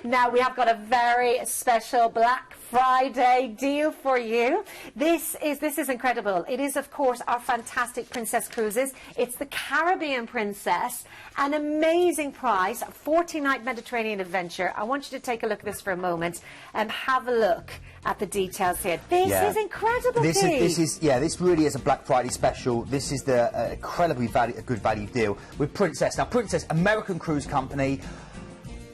Now we have got a very special Black Friday deal for you. This is incredible. It is, of course, our fantastic Princess Cruises. It's the Caribbean Princess, an amazing price, 40-night Mediterranean adventure. I want you to take a look at this for a moment and have a look at the details here. This is incredible. This really is a Black Friday special. This is the incredibly good value deal with Princess. Now, Princess, American cruise company.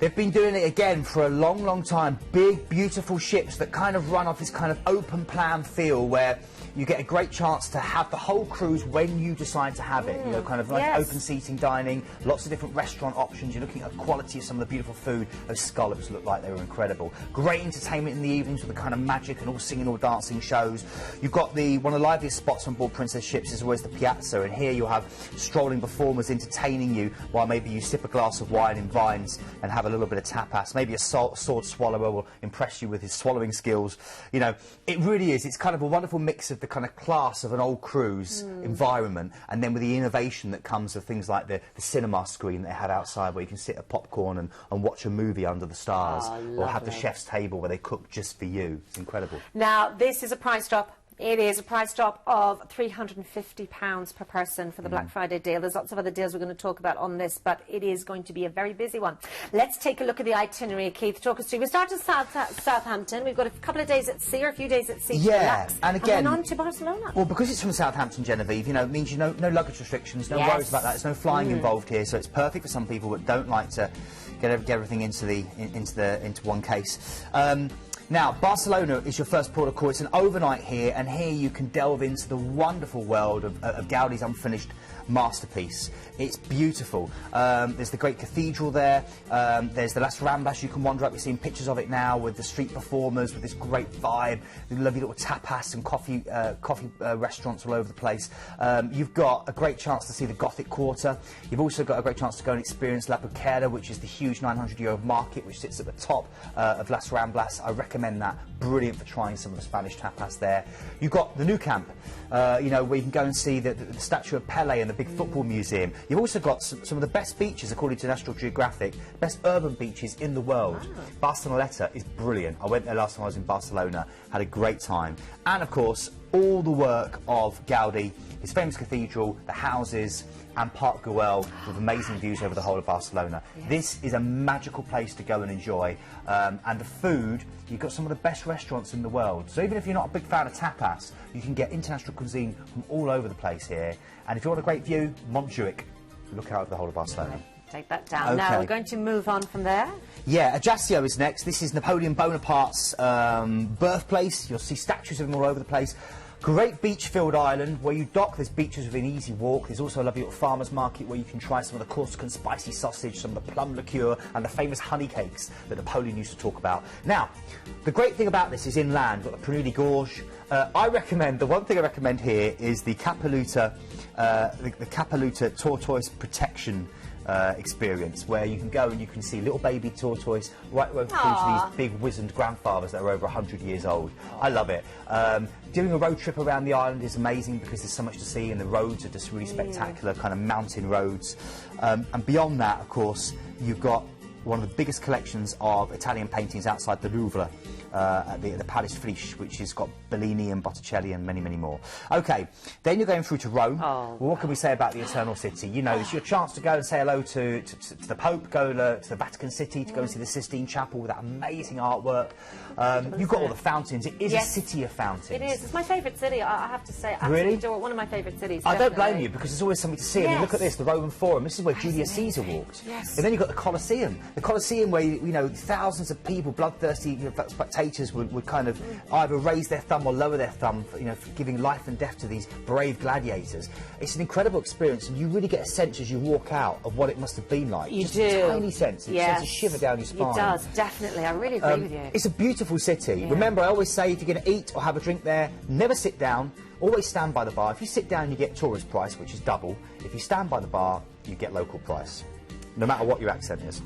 They've been doing it again for a long, long time. Big, beautiful ships that kind of run off this kind of open plan feel where you get a great chance to have the whole cruise when you decide to have it. You know, kind of like open seating dining, lots of different restaurant options. You're looking at the quality of some of the beautiful food. Those scallops look like they were incredible. Great entertainment in the evenings with the kind of magic and all singing, all dancing shows. You've got one of the liveliest spots on board Princess ships is always the piazza, and here you'll have strolling performers entertaining you while maybe you sip a glass of wine in Vines and have a little bit of tapas. Maybe a sword swallower will impress you with his swallowing skills. You know, it really is. It's kind of a wonderful mix of the kind of class of an old cruise environment, and then with the innovation that comes of things like the cinema screen they had outside where you can sit at popcorn and watch a movie under the stars, or have the chef's table where they cook just for you. It's incredible. Now, this is a price drop. It is a price drop of £350 per person for the Black Friday deal. There's lots of other deals we're going to talk about on this, but it is going to be a very busy one. Let's take a look at the itinerary, Keith. Talk us through. We start at Southampton. We've got a couple of days at sea, or a few days at sea. And again, and then on to Barcelona. Well, because it's from Southampton, Genevieve, you know, it means no luggage restrictions, no worries about that. There's no flying involved here, so it's perfect for some people that don't like to get everything into one case. Now, Barcelona is your first port of call. It's an overnight here, and here you can delve into the wonderful world of Gaudi's unfinished masterpiece. It's beautiful. There's the great cathedral there. There's the Las Ramblas you can wander up. We're seeing pictures of it now with the street performers, with this great vibe, the lovely little tapas and coffee restaurants all over the place. You've got a great chance to see the Gothic Quarter. You've also got a great chance to go and experience La Boquera, which is the huge 900-euro market which sits at the top of Las Ramblas. I recommend that. Brilliant for trying some of the Spanish tapas there. You've got the Nou Camp, you know, where you can go and see the statue of Pele and the big football museum. You've also got some of the best beaches, according to National Geographic, best urban beaches in the world. Barceloneta is brilliant. I went there last time I was in Barcelona, had a great time. And of course, all the work of Gaudi, his famous cathedral, the houses, and Park Güell, with amazing views over the whole of Barcelona. This is a magical place to go and enjoy. And the food, you've got some of the best restaurants in the world. So even if you're not a big fan of tapas, you can get international cuisine from all over the place here. And if you want a great view, Montjuic, look out over the whole of Barcelona. Take that down. Now we're going to move on from there. Yeah, Ajaccio is next. This is Napoleon Bonaparte's birthplace. You'll see statues of him all over the place. Great beach-filled island where you dock. There's beaches within easy walk. There's also a lovely little farmer's market where you can try some of the Corsican spicy sausage, some of the plum liqueur, and the famous honey cakes that Napoleon used to talk about. Now, the great thing about this is inland. You've got the Prunelli Gorge. The one thing I recommend here is the Capaluta, the Capaluta tortoise protection experience, where you can go and you can see little baby tortoise right through to these big wizened grandfathers that are over 100 years old. I love it. Doing a road trip around the island is amazing because there's so much to see, and the roads are just really spectacular, kind of mountain roads. And beyond that, of course, you've got one of the biggest collections of Italian paintings outside the Louvre, at the Palace Frisch, which has got Bellini and Botticelli and many, many more. OK, then you're going through to Rome. Well, what can we say about the Eternal City? You know, it's your chance to go and say hello to the Pope, go to the Vatican City, to go and see the Sistine Chapel with that amazing artwork. You've got all the fountains. It is a city of fountains. It is. It's my favourite city, I have to say. Really? One of my favourite cities. I don't blame you, because there's always something to see. I mean, look at this, the Roman Forum. This is where Julius Caesar walked. And then you've got the Colosseum. The Colosseum where, you know, thousands of people, bloodthirsty spectators would kind of either raise their thumb or lower their thumb, for, you know, for giving life and death to these brave gladiators. It's an incredible experience, and you really get a sense as you walk out of what it must have been like. You Just do. a tiny sense. It sends a shiver down your spine. It does, definitely. I really agree with you. It's a beautiful city. Remember, I always say, if you're going to eat or have a drink there, never sit down. Always stand by the bar. If you sit down, you get tourist price, which is double. If you stand by the bar, you get local price. no matter what your accent is.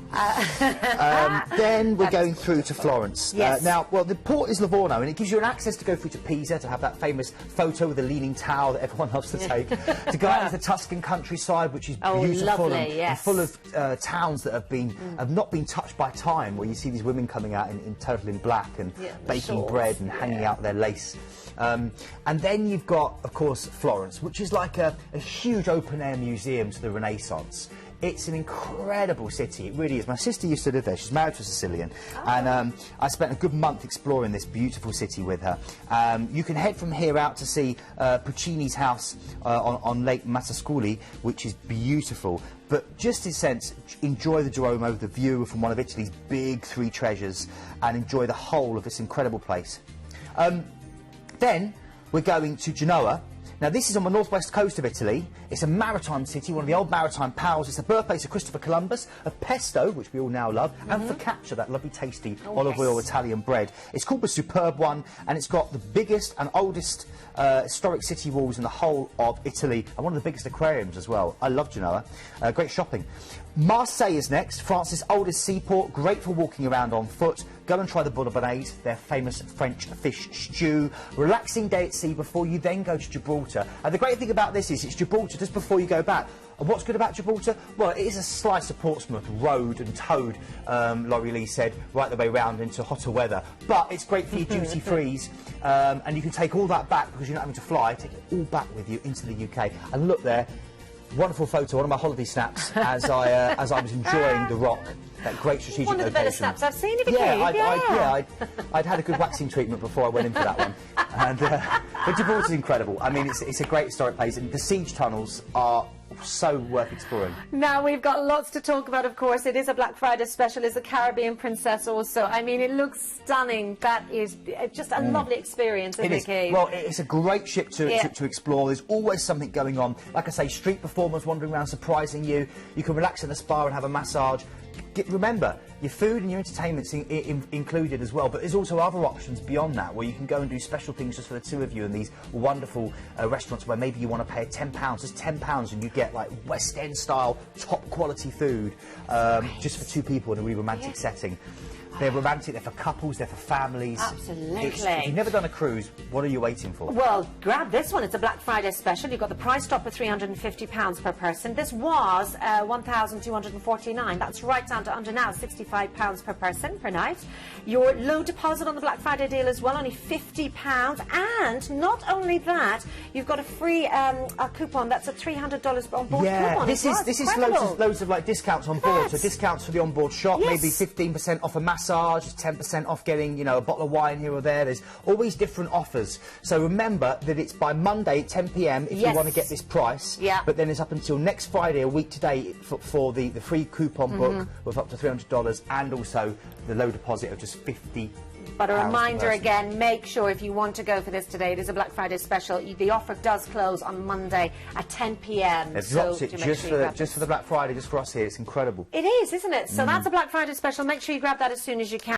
Then we're going through to Florence. Yes. Now, well, the port is Livorno, and it gives you an access to go through to Pisa to have that famous photo with the leaning tower that everyone loves to take, to go out into the Tuscan countryside, which is beautiful and full of towns that have not been touched by time, where you see these women coming out in total in black and baking bread and hanging out their lace. And then you've got, of course, Florence, which is like a huge open-air museum to the Renaissance. It's an incredible city, it really is. My sister used to live there, she's married to a Sicilian, and I spent a good month exploring this beautiful city with her. You can head from here out to see Puccini's house on Lake Matasculi, which is beautiful. But just in a sense, enjoy the Duomo, the view from one of Italy's big 3 treasures, and enjoy the whole of this incredible place. Then we're going to Genoa. Now, this is on the northwest coast of Italy. It's a maritime city, one of the old maritime powers. It's the birthplace of Christopher Columbus, of pesto, which we all now love, and focaccia, that lovely, tasty olive oil Italian bread. It's called the Superb One, and it's got the biggest and oldest historic city walls in the whole of Italy, and one of the biggest aquariums as well. I love Genoa. Great shopping. Marseille is next, France's oldest seaport, great for walking around on foot. Go and try the bolognese, their famous French fish stew. Relaxing day at sea before you then go to Gibraltar. And the great thing about this is it's Gibraltar just before you go back. And what's good about Gibraltar? Well, it is a slice of Portsmouth, rowed and towed, Laurie Lee said, right the way round into hotter weather. But it's great for your duty-frees, and you can take all that back because you're not having to fly. Take it all back with you into the UK. And look there. Wonderful photo, one of my holiday snaps as I was enjoying the rock, that great strategic location. One of the better snaps I've seen of you. I'd had a good waxing treatment before I went in for that one. And, but Gibraltar's incredible. I mean, it's a great historic place, and the siege tunnels are so worth exploring. Now, we've got lots to talk about, of course. It is a Black Friday special. It's a Caribbean Princess also. I mean, it looks stunning. That is just a lovely experience, isn't it, Keith? Well, it's a great ship to explore. There's always something going on. Like I say, street performers wandering around surprising you. You can relax in the spa and have a massage. Remember, your food and your entertainment's included as well, but there's also other options beyond that, where you can go and do special things just for the 2 of you in these wonderful restaurants where maybe you want to pay £10, just £10, and you get like West End style, top quality food, just for 2 people in a really romantic setting. They're romantic, they're for couples, they're for families. Absolutely. If you've never done a cruise, what are you waiting for? Well, grab this one. It's a Black Friday special. You've got the price drop of £350 per person. This was £1,249. That's right down to under now, £65 per person per night. Your low deposit on the Black Friday deal as well, only £50. And not only that, you've got a free a coupon. That's a $300 on board coupon. This is loads of like discounts on board. So discounts for the onboard shop, maybe 15% off a massage, 10% off getting, you know, a bottle of wine here or there. There's always different offers. So remember that it's by Monday at 10 p.m. if you want to get this price. But then it's up until next Friday, a week today, for the free coupon book with up to $300 and also the low deposit of just £50. But a reminder again, make sure if you want to go for this today, it is a Black Friday special. The offer does close on Monday at 10 p.m. They've dropped it just for the Black Friday, just for us here. It's incredible. It is, isn't it? So that's a Black Friday special. Make sure you grab that as soon as you can.